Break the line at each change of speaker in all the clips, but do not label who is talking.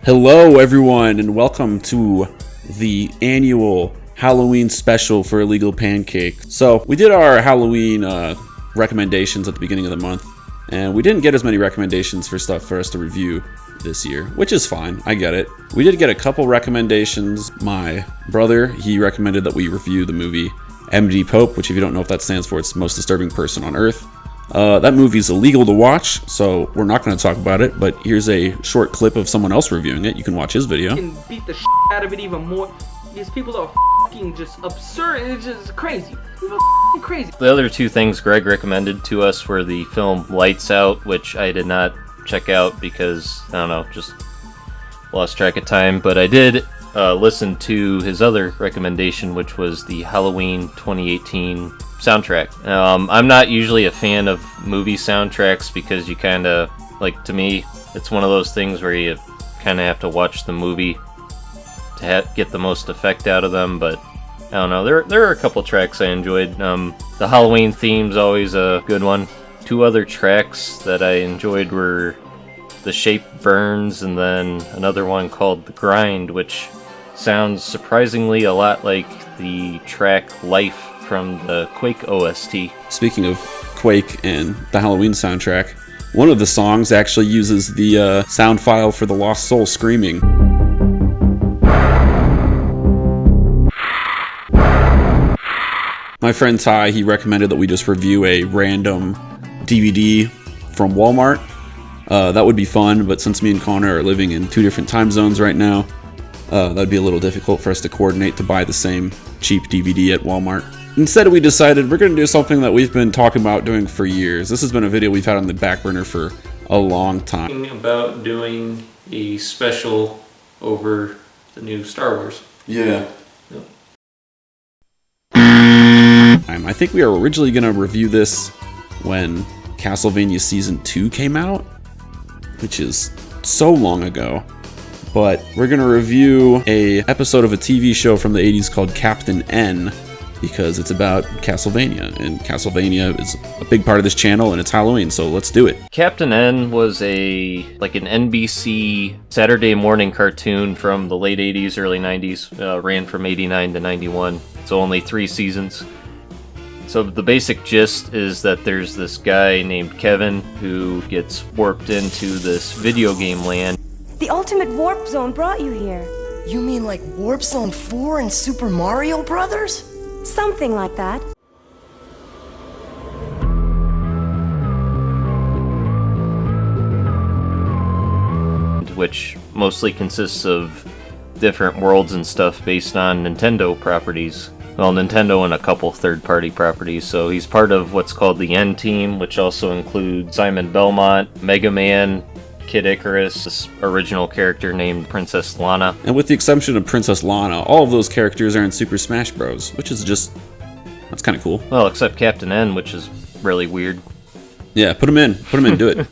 Hello everyone and welcome to the annual Halloween special for Illegal Pancake. So we did our Halloween recommendations at the beginning of the month, and we didn't get as many recommendations for stuff for us to review this year, which is fine, I get it. We did get a couple recommendations. My brother, he recommended that we review the movie MD Pope, which if you don't know what that stands for, it's the most disturbing person on earth. That movie's illegal to watch, so we're not going to talk about it, but here's a short clip of someone else reviewing it. You can watch his video.
Can beat the out of it even more. These people are fucking just absurd. It's just crazy. People are crazy.
The other two things Greg recommended to us were the film Lights Out, which I did not check out because, I don't know, just lost track of time, but I did listen to his other recommendation, which was the Halloween 2018 soundtrack. I'm not usually a fan of movie soundtracks because you kind of, like, to me, it's one of those things where you kind of have to watch the movie to get the most effect out of them, but I don't know, there are a couple tracks I enjoyed. The Halloween theme's always a good one. Two other tracks that I enjoyed were The Shape Burns and then another one called The Grind, which sounds surprisingly a lot like the track Life from the Quake OST.
Speaking of Quake and the Halloween soundtrack, one of the songs actually uses the sound file for the Lost Soul screaming. My friend Ty, he recommended that we just review a random DVD from Walmart. That would be fun, but since me and Connor are living in two different time zones right now, that'd be a little difficult for us to coordinate to buy the same cheap DVD at Walmart. Instead, we decided we're going to do something that we've been talking about doing for years. This has been a video we've had on the back burner for a long time.
About doing a special over the new Star Wars.
Yeah. I think we were originally going to review this when Castlevania Season 2 came out, which is so long ago. But we're going to review a episode of a TV show from the 80s called Captain N, because it's about Castlevania, and Castlevania is a big part of this channel, and it's Halloween, so let's do it.
Captain N was an NBC Saturday morning cartoon from the late 80s, early 90s, ran from 89 to 91, so only 3 seasons. So the basic gist is that there's this guy named Kevin who gets warped into this video game land.
The ultimate warp zone brought you here.
You mean like Warp Zone 4 in Super Mario Brothers?
Something like that.
Which mostly consists of different worlds and stuff based on Nintendo properties. Well, Nintendo and a couple third-party properties. So he's part of what's called the N Team, which also includes Simon Belmont, Mega Man, Kid Icarus, this original character named Princess Lana.
And with the exception of Princess Lana, all of those characters are in Super Smash Bros., which is just, that's kind of cool.
Well, except Captain N, which is really weird.
Yeah, put him in, do it.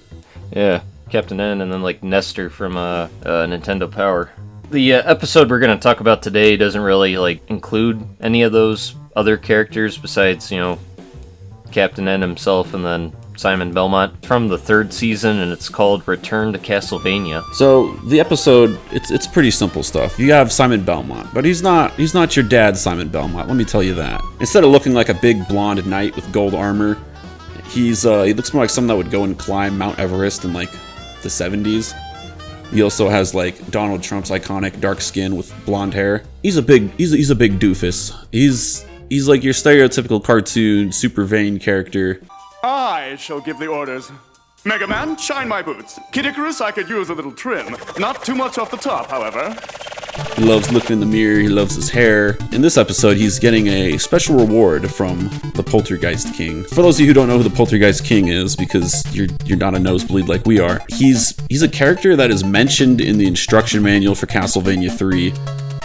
Yeah, Captain N, and then like Nestor from Nintendo Power. The episode we're going to talk about today doesn't really like include any of those other characters besides, you know, Captain N himself and then Simon Belmont, from the 3rd season, and it's called Return to Castlevania.
So the episode, it's pretty simple stuff. You have Simon Belmont, but he's not your dad's Simon Belmont, let me tell you that. Instead of looking like a big blonde knight with gold armor, he looks more like someone that would go and climb Mount Everest in like the 70s. He also has like Donald Trump's iconic dark skin with blonde hair. He's a big doofus. He's like your stereotypical cartoon super vain character.
I shall give the orders. Mega Man, shine my boots. Kid Icarus, I could use a little trim. Not too much off the top, however.
He loves looking in the mirror, he loves his hair. In this episode, he's getting a special reward from the Poltergeist King. For those of you who don't know who the Poltergeist King is, because you're not a nosebleed like we are, he's a character that is mentioned in the instruction manual for Castlevania 3,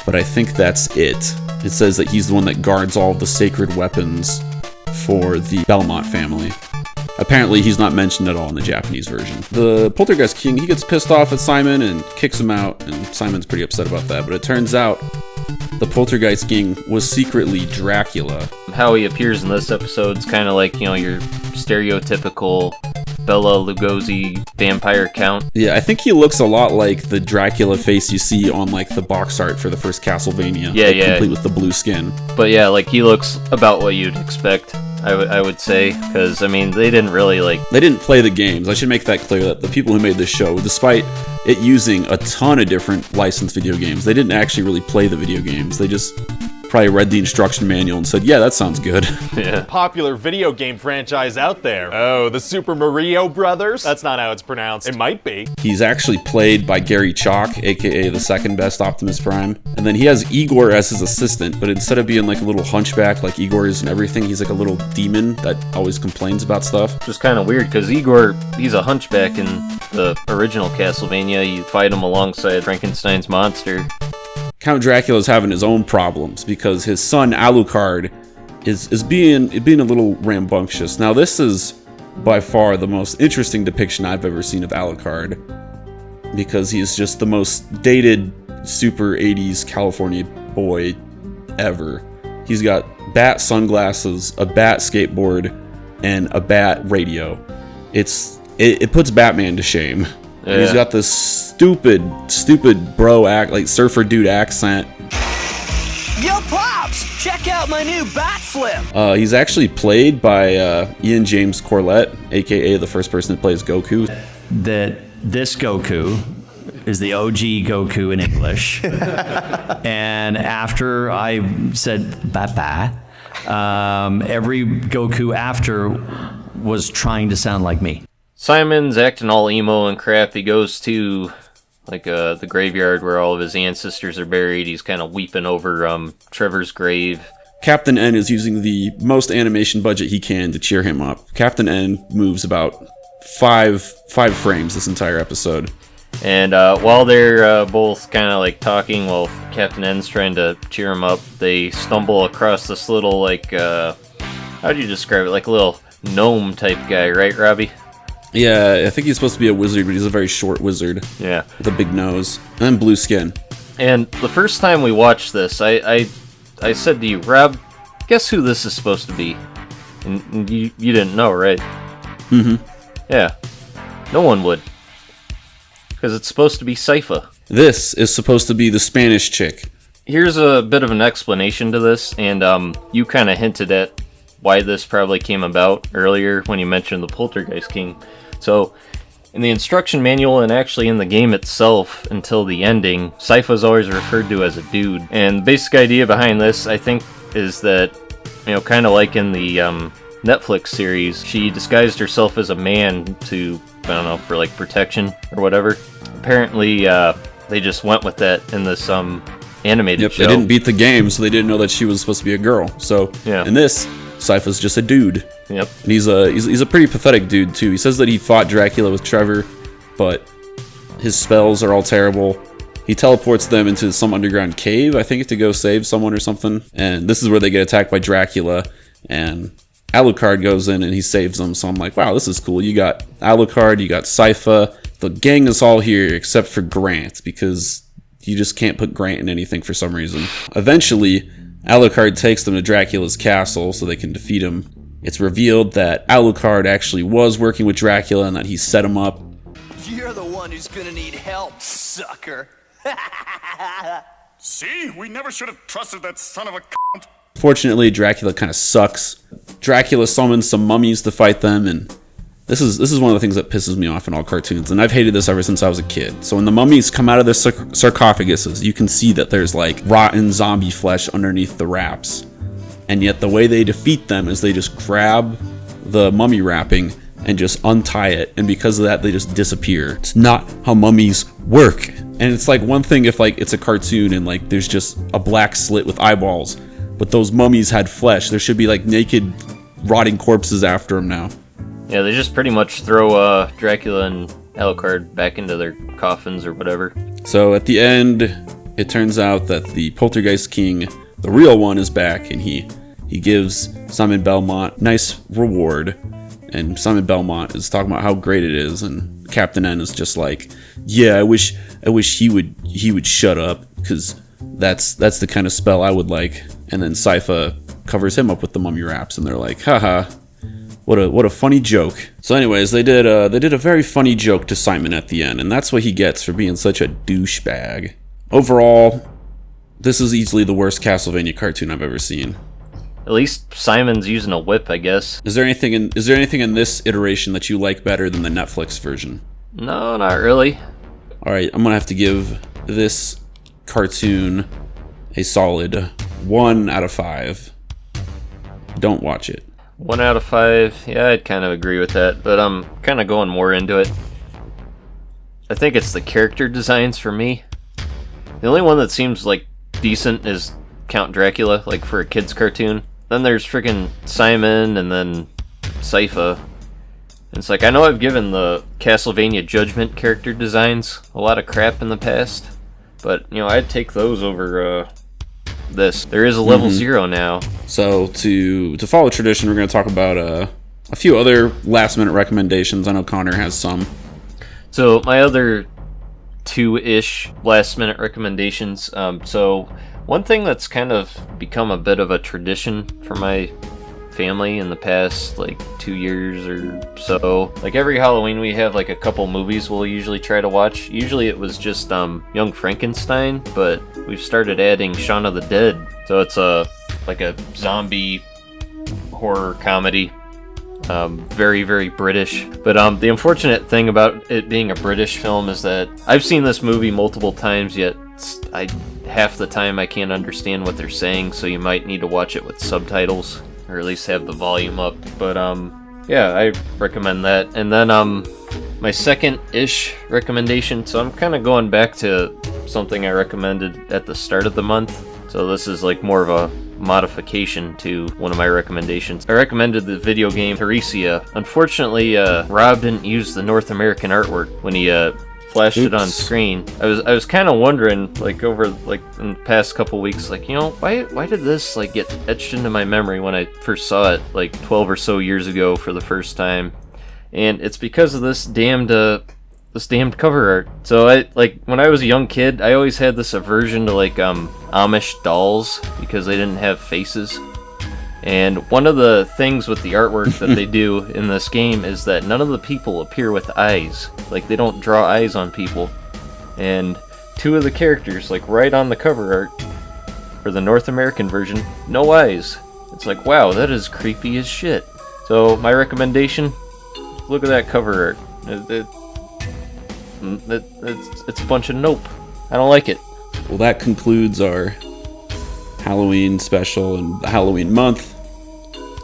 but I think that's it. It says that he's the one that guards all of the sacred weapons for the Belmont family. Apparently, he's not mentioned at all in the Japanese version. The Poltergeist King, he gets pissed off at Simon and kicks him out, and Simon's pretty upset about that, but it turns out the Poltergeist King was secretly Dracula.
How he appears in this episode is kind of like, you know, your stereotypical Bela Lugosi vampire count.
Yeah, I think he looks a lot like the Dracula face you see on like the box art for the first Castlevania.
Yeah,
like,
yeah.
Complete with the blue skin.
But yeah, like he looks about what you'd expect, I would say, because I mean they didn't really like.
They didn't play the games. I should make that clear that the people who made this show, despite it using a ton of different licensed video games, they didn't actually really play the video games. They just probably read the instruction manual and said, yeah, that sounds good.
Yeah.
Popular video game franchise out there. Oh, the Super Mario Brothers? That's not how it's pronounced. It might be.
He's actually played by Gary Chalk, aka the second best Optimus Prime. And then he has Igor as his assistant, but instead of being like a little hunchback like Igor is and everything, he's like a little demon that always complains about stuff.
Just kind of weird, because Igor, he's a hunchback in the original Castlevania. You fight him alongside Frankenstein's monster.
Count Dracula's having his own problems because his son Alucard is being a little rambunctious. Now this is by far the most interesting depiction I've ever seen of Alucard, because he's just the most dated super 80s California boy ever. He's got bat sunglasses, a bat skateboard, and a bat radio. It puts Batman to shame.
Yeah.
And he's got this stupid bro act, like surfer dude accent.
Yo, Pops! Check out my new bat flip!
He's actually played by Ian James Corlett, aka the first person that plays Goku.
That this Goku is the OG Goku in English. And after I said bye-bye, every Goku after was trying to sound like me.
Simon's acting all emo and crap. He goes to like the graveyard where all of his ancestors are buried. He's kind of weeping over Trevor's grave.
Captain N is using the most animation budget he can to cheer him up. Captain N moves about five frames this entire episode.
And while they're both kind of like talking, while Captain N's trying to cheer him up, they stumble across this little like how do you describe it? Like a little gnome type guy, right, Robbie?
Yeah, I think he's supposed to be a wizard, but he's a very short wizard.
Yeah. With
a big nose and blue skin.
And the first time we watched this, I said to you, Rob, guess who this is supposed to be? And you didn't know, right?
Mm-hmm.
Yeah. No one would. Because it's supposed to be Sypha.
This is supposed to be the Spanish chick.
Here's a bit of an explanation to this, and you kind of hinted at why this probably came about earlier when you mentioned the Poltergeist King. So, in the instruction manual and actually in the game itself until the ending, Sypha's always referred to as a dude. And the basic idea behind this, I think, is that, you know, kind of like in the Netflix series, she disguised herself as a man to, I don't know, for like protection or whatever. Apparently, they just went with that in this animated show.
They didn't beat the game, so they didn't know that she was supposed to be a girl. So,
yeah.
In this, Sypha's just a dude.
Yep.
And he's a pretty pathetic dude too. He says that he fought Dracula with Trevor, but his spells are all terrible. He teleports them into some underground cave, I think, to go save someone or something. And this is where they get attacked by Dracula, and Alucard goes in and he saves them. So I'm like, wow, this is cool. You got Alucard, you got Sypha. The gang is all here except for Grant, because you just can't put Grant in anything for some reason. Eventually, Alucard takes them to Dracula's castle so they can defeat him. It's revealed that Alucard actually was working with Dracula and that he set him up.
You're the one who's gonna need help, sucker.
See? We never should have trusted that son of a c***.
Fortunately, Dracula kind of sucks. Dracula summons some mummies to fight them, and this is one of the things that pisses me off in all cartoons, and I've hated this ever since I was a kid. So when the mummies come out of their sarcophaguses, you can see that there's like rotten zombie flesh underneath the wraps. And yet the way they defeat them is they just grab the mummy wrapping and just untie it, and because of that they just disappear. It's not how mummies work. And it's like one thing if like it's a cartoon and like there's just a black slit with eyeballs, but those mummies had flesh. There should be like naked rotting corpses after them now.
Yeah, they just pretty much throw Dracula and Alucard back into their coffins or whatever.
So at the end, it turns out that the Poltergeist King, the real one, is back, and he gives Simon Belmont nice reward. And Simon Belmont is talking about how great it is, and Captain N is just like, yeah, I wish he would shut up, because that's the kind of spell I would like. And then Sypha covers him up with the mummy wraps, and they're like, haha, What a funny joke. So anyways, they did a very funny joke to Simon at the end, and that's what he gets for being such a douchebag. Overall, this is easily the worst Castlevania cartoon I've ever seen.
At least Simon's using a whip, I guess.
Is there anything in this iteration that you like better than the Netflix version?
No, not really.
All right, I'm gonna have to give this cartoon a solid 1 out of 5. Don't watch it.
1 out of 5. Yeah, I'd kind of agree with that, but I'm kind of going more into it. I think it's the character designs for me. The only one that seems like decent is Count Dracula, like for a kid's cartoon. Then there's freaking Simon and then Sypha. It's like, I know I've given the Castlevania Judgment character designs a lot of crap in the past, but, you know, I'd take those over this. There is a level 0 now.
So to follow tradition, we're going to talk about a few other last-minute recommendations. I know Connor has some.
So my other 2-ish last-minute recommendations. So one thing that's kind of become a bit of a tradition for my family in the past like 2 years or so, like every Halloween we have like a couple movies we'll usually try to watch. Usually it was just Young Frankenstein, but we've started adding Shaun of the Dead. So it's like a zombie horror comedy. Very, very British. But the unfortunate thing about it being a British film is that I've seen this movie multiple times, yet half the time I can't understand what they're saying, so you might need to watch it with subtitles, or at least have the volume up. But yeah, I recommend that. And then my second-ish recommendation, so I'm kind of going back to something I recommended at the start of the month. So this is like more of a modification to one of my recommendations. I recommended the video game Theresia. Unfortunately, Rob didn't use the North American artwork when he flashed it on screen. I was kind of wondering, like over like in the past couple weeks, like, you know, why did this like get etched into my memory when I first saw it like 12 or so years ago for the first time? And it's because of this damned cover art. So when I was a young kid, I always had this aversion to like Amish dolls because they didn't have faces. And one of the things with the artwork that they do in this game is that none of the people appear with eyes. Like, they don't draw eyes on people. And 2 of the characters, like right on the cover art for the North American version, no eyes. It's like, wow, that is creepy as shit. So my recommendation, look at that cover art. It's a bunch of nope. I don't like it.
Well, that concludes our Halloween special and the Halloween month.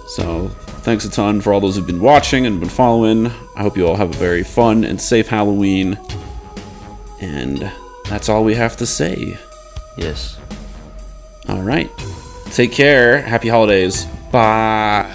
So thanks a ton for all those who've been watching and been following. I hope you all have a very fun and safe Halloween. And that's all we have to say.
Yes.
All right. Take care. Happy holidays. Bye.